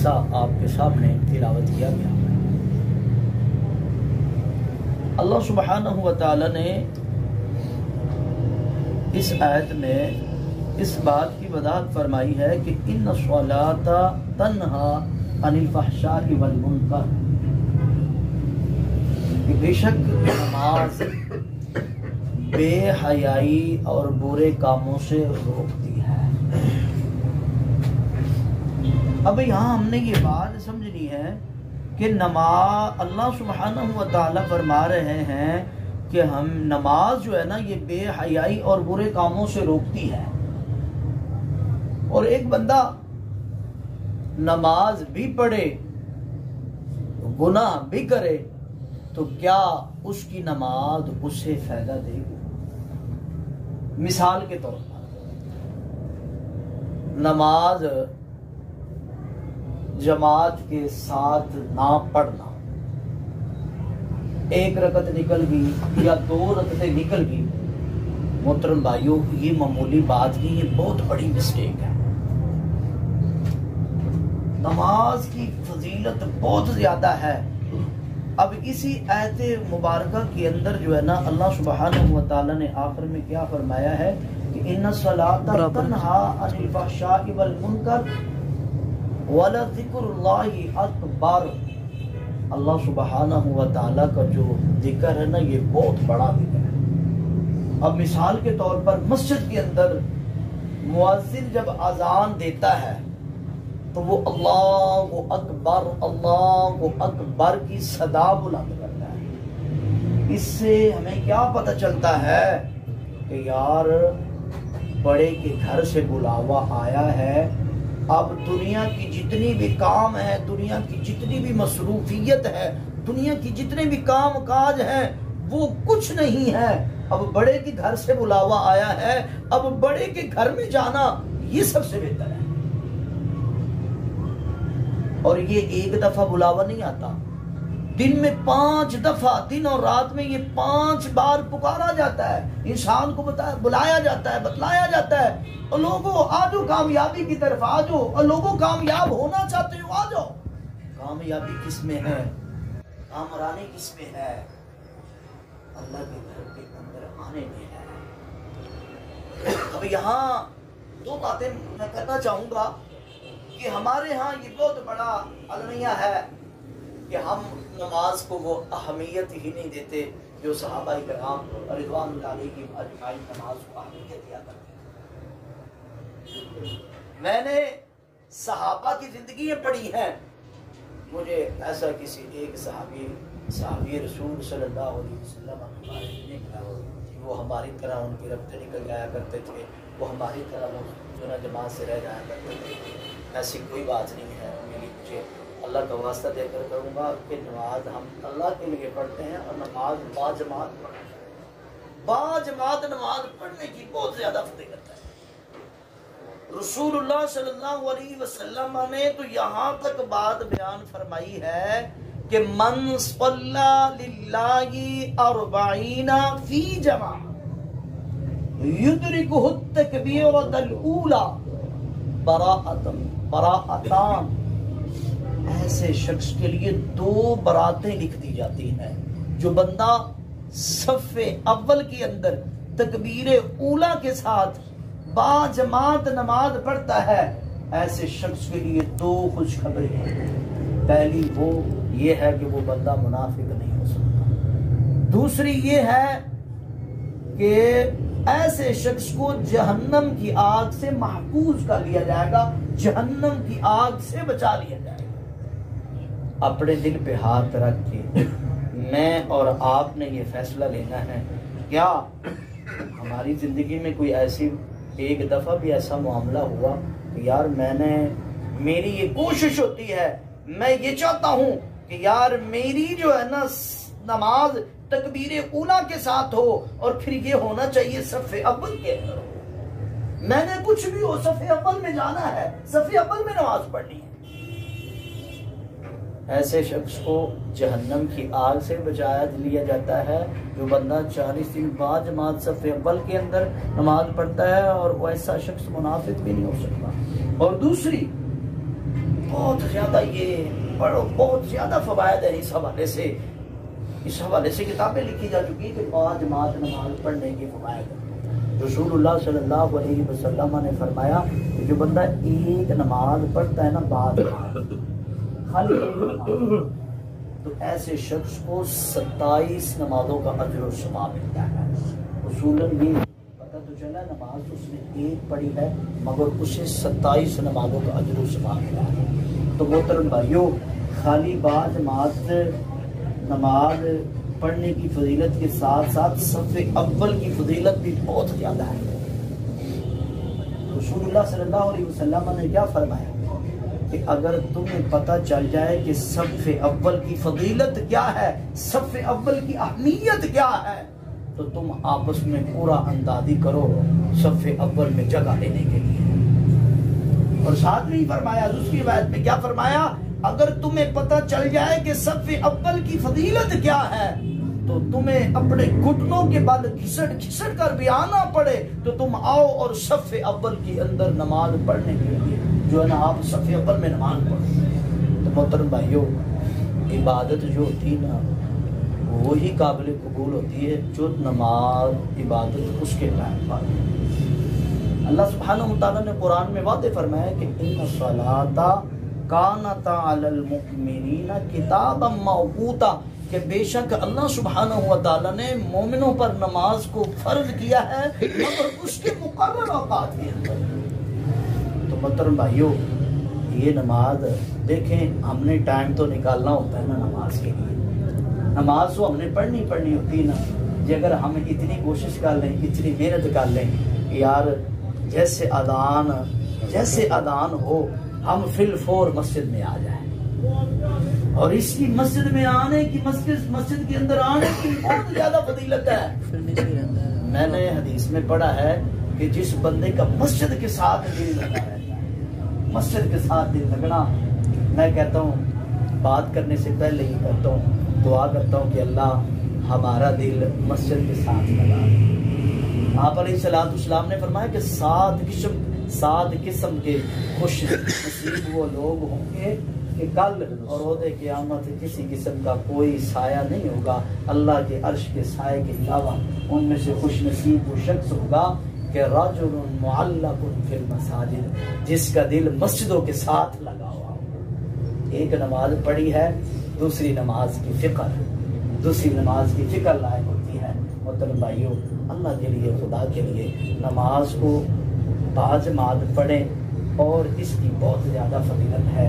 حصہ آپ کے سامنے تلاوت کیا گیا۔ اللہ سبحانہ و تعالی نے اس آیت میں اس بات کی وضاحت فرمائی ہے کہ ان الصلاۃ تنہا عن الفحشاء والمنکر، کہ بے شک نماز بے حیائی اور برے کاموں سے روکتی ہے۔ اب یہاں ہم نے یہ بات سمجھنی ہے کہ نماز، اللہ سبحانہ و تعالیٰ فرما رہے ہیں کہ ہم نماز جو ہے نا یہ بے حیائی اور برے کاموں سے روکتی ہے، اور ایک بندہ نماز بھی پڑھے گناہ بھی کرے تو کیا اس کی نماز اسے فائدہ دے گی؟ مثال کے طور پر نماز جماعت کے ساتھ نہ پڑھنا، ایک رکعت نکل گئی یا 2 رکعتیں نکل گئی، محترم بھائیوں یہ معمولی بات نہیں، یہ بہت بڑی مسٹیک ہے۔ نماز کی فضیلت بہت زیادہ ہے۔ اب اسی آیت مبارکہ کے اندر جو ہے نا اللہ سبحانہ و تعالی نے آخر میں کیا فرمایا ہے کہ ان الصلاۃ تنہا عن الفحشاء والمنکر ولذکر اللہ اکبر۔ اللہ سبحانہ و تعالی کا جو ذکر ہے نا یہ بہت بڑا ذکر ہے۔ اب مثال کے طور پر مسجد کے اندر مؤذن جب اذان دیتا ہے تو وہ اللہ اکبر کی صدا بلند کرتا ہے۔ اس سے ہمیں کیا پتہ چلتا ہے کہ یار بڑے کے گھر سے بلاوا آیا ہے، اب دنیا کی جتنی بھی کام ہے، دنیا کی جتنی بھی مصروفیت ہے، دنیا کی جتنے بھی کام کاج ہیں وہ کچھ نہیں ہے، اب بڑے کے گھر سے بلاوا آیا ہے، اب بڑے کے گھر میں جانا یہ سب سے بہتر ہے۔ اور یہ ایک دفعہ بلاوا نہیں آتا، دن میں 5 دفعہ، دن اور رات میں یہ 5 بار پکارا جاتا ہے، انسان کو بلایا جاتا ہے، بتلایا جاتا ہے، اور لوگوں آجو کامیابی کی طرف آجو، اور لوگوں کامیاب ہونا چاہتے ہو آجو۔ کامیابی کس میں ہے؟ کامرانی کس میں ہے؟ اللہ کے گھر کے اندر آنے میں ہے۔ اب یہاں 2 باتیں میں کرنا چاہوں گا کہ ہمارے ہاں یہ بہت بڑا المیہ ہے کہ ہم نماز کو وہ اہمیت ہی نہیں دیتے جو صحابہ کرام رضوان اللہ علیہم اجمعین نماز کو اہمیت دیا کرتے ہیں۔ میں نے صحابہ کی زندگیاں پڑھی ہیں، مجھے ایسا کسی ایک صحابی رسول صلی اللہ علیہ وسلم کے بارے میں نہیں ملا، وہ ہماری طرح ان کے رفتے نکل جایا کرتے تھے، وہ ہماری طرح وہ سنہ جماعت سے رہ جایا کرتے تھے، ایسی کوئی بات نہیں ہے۔ مجھے اللہ کا واسطہ دے کر کروں گا کہ نماز ہم اللہ کے لیے پڑھتے ہیں، اور نماز باجماعت پڑھتے ہیں، باجماعت نماز پڑھنے کی بہت زیادہ فضیلت ہے۔ رسول اللہ صلی اللہ علیہ وسلم نے تو یہاں تک بات بیان فرمائی ہے کہ من صلی للہ 40 فی جماعہ یدرکہ التکبیرۃ الاولی براءتان، ایسے شخص کے لیے 2 براتیں لکھ دی جاتی ہیں۔ جو بندہ صف اول کے اندر تکبیر اولا کے ساتھ با جماعت نماز پڑھتا ہے، ایسے شخص کے لیے 2 خوشخبری ہیں۔ پہلی وہ یہ ہے کہ وہ بندہ منافق نہیں ہو سکتا، دوسری یہ ہے کہ ایسے شخص کو جہنم کی آگ سے محفوظ کر لیا جائے گا، جہنم کی آگ سے بچا لیا جائے گا۔ اپنے دل پہ ہاتھ رکھ کے میں اور آپ نے یہ فیصلہ لینا ہے، کیا ہماری زندگی میں کوئی ایسی ایک دفعہ بھی ایسا معاملہ ہوا کہ یار میری یہ کوشش ہوتی ہے، میں یہ چاہتا ہوں کہ یار میری جو ہے نا نماز تکبیر اولا کے ساتھ ہو، اور پھر یہ ہونا چاہیے صف اول کے اندر ہو، میں نے کچھ بھی ہو صف اول میں جانا ہے، صف اول میں نماز پڑھنی ہے۔ ایسے شخص کو جہنم کی آگ سے بچایا لیا جاتا ہے جو بندہ 40 دن بعد جماعت صف اول کے اندر نماز پڑھتا ہے، اور وہ ایسا شخص منافق بھی نہیں ہو سکتا۔ اور دوسری بہت زیادہ یہ پڑھو، بہت زیادہ فوائد ہیں اس حوالے سے. اس حوالے سے کتابیں لکھی جا چکی کہ 5 جماعت نماز پڑھنے کے فوائد. رسول اللہ صلی اللہ علیہ وسلم نے فرمایا کہ جو بندہ ایک نماز پڑھتا ہے نا بعد خالی ایک نماز، تو ایسے شخص کو 27 نمازوں کا اجر و ثواب ملتا ہے. اصولاً یہ پتہ تو چلا نماز اس نے ایک پڑھی ہے مگر اسے 27 نمازوں کا اجر و ثواب ملا ہے. تو محترم بھائیوں، خالی بعد جماعت نماز پڑھنے کی فضیلت کے ساتھ ساتھ صف اول کی فضیلت بھی بہت زیادہ ہے. رسول اللہ صلی اللہ علیہ وسلم نے کیا فرمایا کہ اگر تمہیں پتہ چل جائے کہ صف اول کی فضیلت کیا ہے، صف اول کی اہمیت کیا ہے، تو تم آپس میں پورا اندازی کرو صف اول میں جگہ لینے کے لیے. اور ساتھ میں ہی فرمایا، دوسری روایت میں کیا فرمایا، اگر تمہیں پتہ چل جائے کہ صف اول کی فضیلت کیا ہے تو تمہیں اپنے گھٹنوں کے بل گھسٹ گھسٹ کر بھی آنا پڑے تو تم آؤ اور صف اول کے اندر نماز پڑھنے کے لیے جو ہے نا آپ صف اول میں نماز پڑھو. تو محترم بھائیوں، عبادت جو ہوتی ہے نا وہی قابل قبول ہوتی ہے جو نماز عبادت اس کے ٹائم پر. اللہ سبحانہ وتعالی نے قرآن میں وعدے فرمایا کہ ان الصلاۃ کانت علی المؤمنین کتابا موقوتا، کہ بے شک اللہ سبحانہ وتعالی نے مومنوں پر نماز کو فرض کیا ہے مگر اس کے مقرر اوقات کے اندر. تو محترم بھائیوں، یہ نماز دیکھیں ہم نے ٹائم تو نکالنا ہوتا ہے نا نماز کے لیے. نماز تو ہم نے پڑھنی ہوتی ہے نا. جی اگر ہم اتنی کوشش کر لیں، اتنی محنت کر لیں کہ یار جیسے اذان ہو ہم فی الفور مسجد میں آ جائیں، اور اس کی مسجد میں آنے کی مسجد کے اندر آنے کی بہت زیادہ فضیلت ہے. میں نے حدیث میں پڑھا ہے کہ جس بندے کا مسجد کے ساتھ دل لگا رہتا ہے، مسجد کے ساتھ دل لگنا، میں کہتا ہوں بات کرنے سے پہلے ہی کرتا ہوں، دعا کرتا ہوں کہ اللہ ہمارا دل مسجد کے ساتھ لگا. آپ علیہ السلام نے فرمایا کہ 7 قسم کے خوش نصیب وہ لوگ ہوں گے کہ کل اور روز قیامت کسی قسم کا کوئی سایہ نہیں ہوگا اللہ کے عرش کے سائے کے علاوہ. ان میں سے خوش نصیب وہ شخص ہوگا کہ رجل معلق فی المساجد، جس کا دل مسجدوں کے ساتھ لگا ہوا ہو. ایک نماز پڑھی ہے، دوسری نماز کی فکر لائق ہوتی ہے. محترم بھائیوں، اللہ کے لیے، خدا کے لیے نماز کو باجماعت پڑھیں اور اس کی بہت زیادہ فضیلت ہے.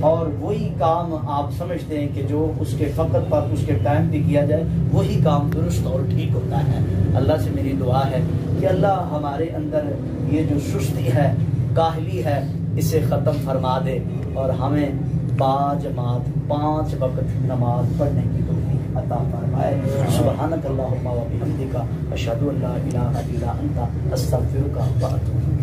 اور وہی کام آپ سمجھتے ہیں کہ جو اس کے فقط پر اس کے ٹائم پہ کیا جائے وہی کام درست اور ٹھیک ہوتا ہے. اللہ سے میری دعا ہے کہ اللہ ہمارے اندر یہ جو سستی ہے، کاہلی ہے، اسے ختم فرما دے اور ہمیں باجماعت 5 وقت نماز پڑھنے کی توفیق عطا فرمائے. سبحانک اللہم و بحمدک اشہد ان لا الہ الا انت استغفرک و اتوب